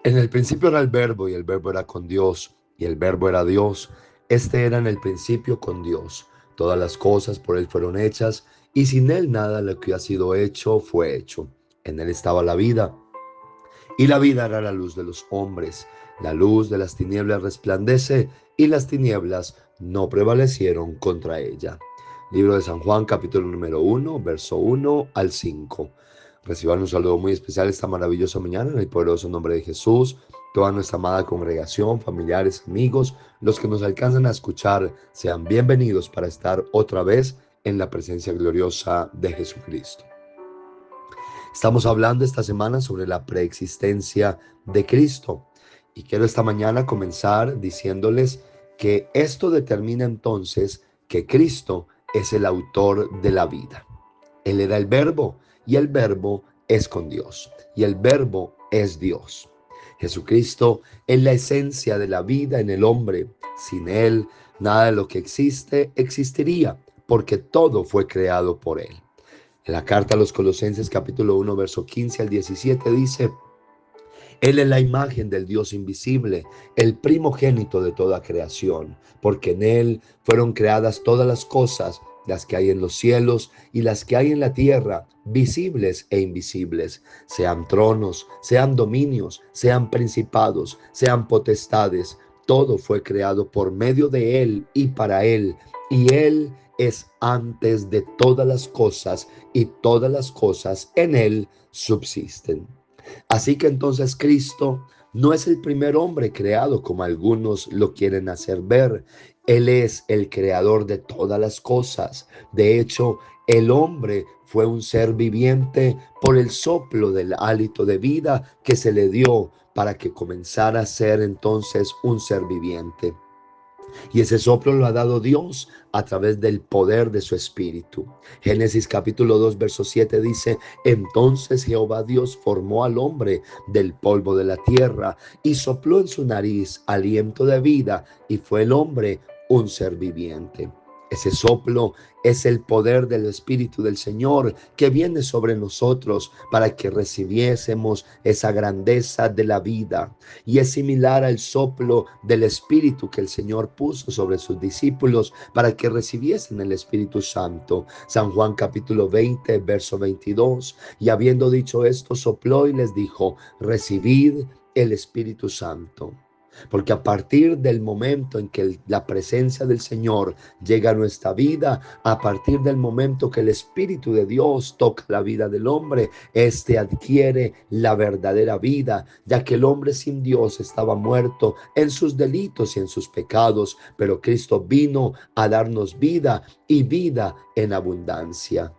En el principio era el verbo y el verbo era con Dios y el verbo era Dios. Este era en el principio con Dios. Todas las cosas por él fueron hechas y sin él nada de lo que ha sido hecho fue hecho. En él estaba la vida y la vida era la luz de los hombres. La luz de las tinieblas resplandece y las tinieblas no prevalecieron contra ella. Libro de San Juan, capítulo número 1, verso 1 al 5. Reciban un saludo muy especial esta maravillosa mañana en el poderoso nombre de Jesús. Toda nuestra amada congregación, familiares, amigos, los que nos alcanzan a escuchar, sean bienvenidos para estar otra vez en la presencia gloriosa de Jesucristo. Estamos hablando esta semana sobre la preexistencia de Cristo y quiero esta mañana comenzar diciéndoles que esto determina entonces que Cristo es el autor de la vida. Él era el verbo y el verbo es con Dios y el verbo es Dios. Jesucristo es la esencia de la vida en el hombre. Sin él, nada de lo que existe existiría, porque todo fue creado por él. En la carta a los Colosenses capítulo 1 verso 15 al 17 dice: Él es la imagen del Dios invisible, el primogénito de toda creación, porque en Él fueron creadas todas las cosas, las que hay en los cielos y las que hay en la tierra, visibles e invisibles, sean tronos, sean dominios, sean principados, sean potestades. Todo fue creado por medio de Él y para Él, y Él es antes de todas las cosas, y todas las cosas en Él subsisten. Así que entonces Cristo no es el primer hombre creado como algunos lo quieren hacer ver. Él es el creador de todas las cosas. De hecho, el hombre fue un ser viviente por el soplo del hálito de vida que se le dio para que comenzara a ser entonces un ser viviente. Y ese soplo lo ha dado Dios a través del poder de su espíritu. Génesis capítulo 2 verso 7 dice: Entonces Jehová Dios formó al hombre del polvo de la tierra y sopló en su nariz aliento de vida, y fue el hombre un ser viviente. Ese soplo es el poder del Espíritu del Señor que viene sobre nosotros para que recibiésemos esa grandeza de la vida. Y es similar al soplo del Espíritu que el Señor puso sobre sus discípulos para que recibiesen el Espíritu Santo. San Juan capítulo 20, verso 22. Y habiendo dicho esto, sopló y les dijo: recibid el Espíritu Santo. Porque a partir del momento en que la presencia del Señor llega a nuestra vida, a partir del momento que el Espíritu de Dios toca la vida del hombre, éste adquiere la verdadera vida, ya que el hombre sin Dios estaba muerto en sus delitos y en sus pecados, pero Cristo vino a darnos vida y vida en abundancia.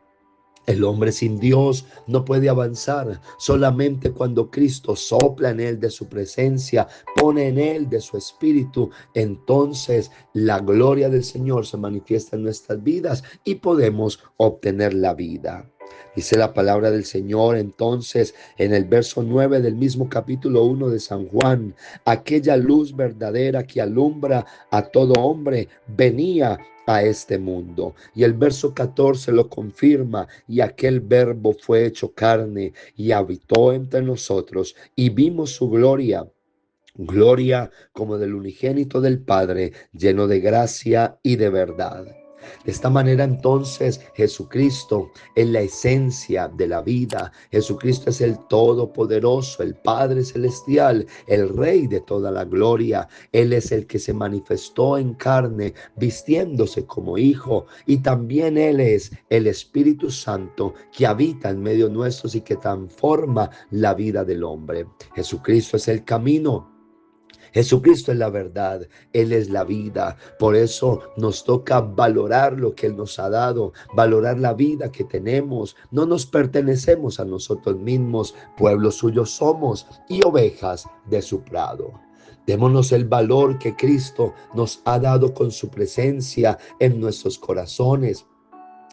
El hombre sin Dios no puede avanzar. Solamente cuando Cristo sopla en él de su presencia, pone en él de su espíritu, entonces la gloria del Señor se manifiesta en nuestras vidas y podemos obtener la vida. Dice la palabra del Señor entonces en el verso 9 del mismo capítulo 1 de San Juan: aquella luz verdadera que alumbra a todo hombre venía a este mundo. Y el verso 14 lo confirma: y aquel verbo fue hecho carne y habitó entre nosotros y vimos su gloria. Gloria como del unigénito del Padre, lleno de gracia y de verdad. De esta manera entonces Jesucristo es la esencia de la vida. Jesucristo es el Todopoderoso, el Padre Celestial, el Rey de toda la gloria. Él es el que se manifestó en carne, vistiéndose como hijo. Y también Él es el Espíritu Santo que habita en medio nuestros y que transforma la vida del hombre. Jesucristo es el camino. Jesucristo es la verdad, Él es la vida. Por eso nos toca valorar lo que Él nos ha dado, valorar la vida que tenemos. No nos pertenecemos a nosotros mismos, pueblo suyo somos y ovejas de su prado. Démonos el valor que Cristo nos ha dado con su presencia en nuestros corazones.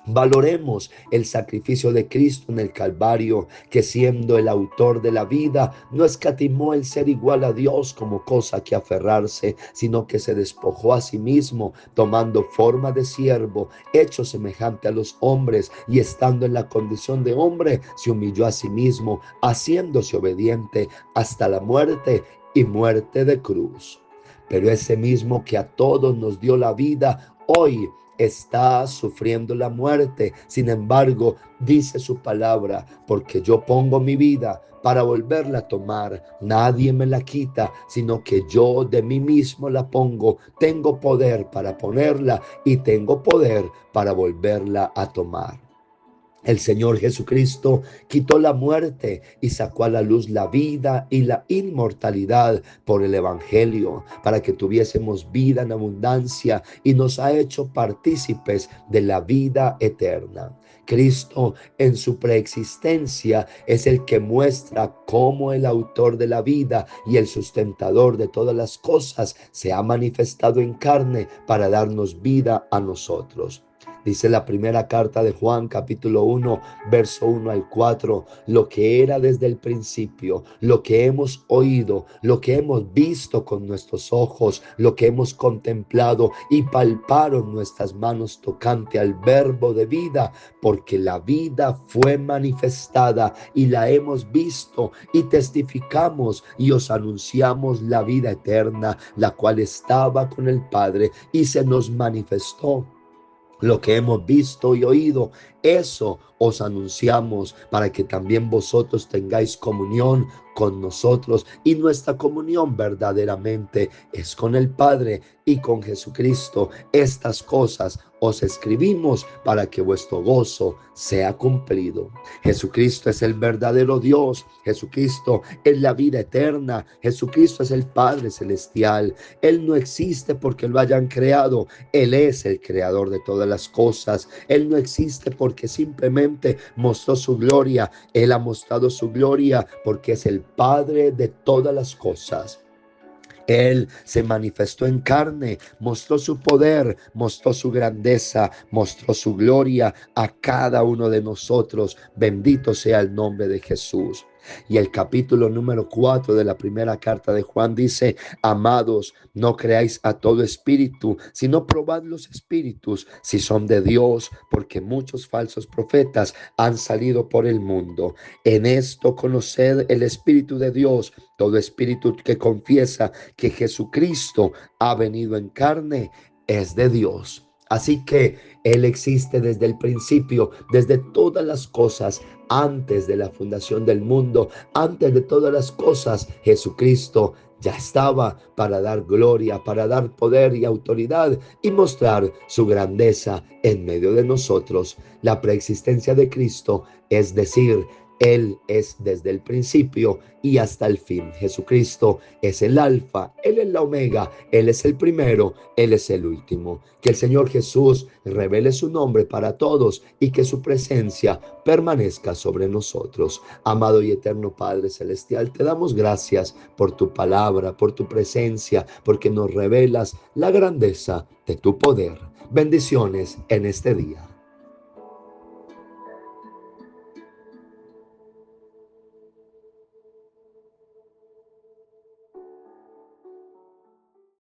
Valoremos el sacrificio de Cristo en el Calvario, que siendo el autor de la vida, no escatimó el ser igual a Dios como cosa que aferrarse, sino que se despojó a sí mismo, tomando forma de siervo, hecho semejante a los hombres, y estando en la condición de hombre, se humilló a sí mismo, haciéndose obediente hasta la muerte y muerte de cruz. Pero ese mismo que a todos nos dio la vida, hoy está sufriendo la muerte. Sin embargo, dice su palabra, porque yo pongo mi vida para volverla a tomar. Nadie me la quita, sino que yo de mí mismo la pongo. Tengo poder para ponerla y tengo poder para volverla a tomar. El Señor Jesucristo quitó la muerte y sacó a la luz la vida y la inmortalidad por el Evangelio, para que tuviésemos vida en abundancia, y nos ha hecho partícipes de la vida eterna. Cristo en su preexistencia es el que muestra cómo el autor de la vida y el sustentador de todas las cosas se ha manifestado en carne para darnos vida a nosotros. Dice la primera carta de Juan, capítulo 1, verso 1 al 4, lo que era desde el principio, lo que hemos oído, lo que hemos visto con nuestros ojos, lo que hemos contemplado y palparon nuestras manos tocante al verbo de vida, porque la vida fue manifestada y la hemos visto y testificamos y os anunciamos la vida eterna, la cual estaba con el Padre y se nos manifestó. Lo que hemos visto y oído, eso os anunciamos, para que también vosotros tengáis comunión con nosotros, y nuestra comunión verdaderamente es con el Padre y con Jesucristo. Estas cosas os escribimos para que vuestro gozo sea cumplido. Jesucristo es el verdadero Dios. Jesucristo es la vida eterna. Jesucristo es el Padre celestial. Él no existe porque lo hayan creado. Él es el creador de todas las cosas. Él no existe porque simplemente mostró su gloria. Él ha mostrado su gloria porque es el Padre de todas las cosas. Él se manifestó en carne, mostró su poder, mostró su grandeza, mostró su gloria a cada uno de nosotros. Bendito sea el nombre de Jesús. Y el capítulo número 4 de la primera carta de Juan dice: amados, no creáis a todo espíritu, sino probad los espíritus si son de Dios, porque muchos falsos profetas han salido por el mundo. En esto conoced el Espíritu de Dios. Todo espíritu que confiesa que Jesucristo ha venido en carne es de Dios. Así que Él existe desde el principio, desde todas las cosas, antes de la fundación del mundo, antes de todas las cosas. Jesucristo ya estaba para dar gloria, para dar poder y autoridad y mostrar su grandeza en medio de nosotros. La preexistencia de Cristo, es decir, Él es desde el principio y hasta el fin. Jesucristo es el alfa, Él es la omega, Él es el primero, Él es el último. Que el Señor Jesús revele su nombre para todos y que su presencia permanezca sobre nosotros. Amado y eterno Padre Celestial, te damos gracias por tu palabra, por tu presencia, porque nos revelas la grandeza de tu poder. Bendiciones en este día.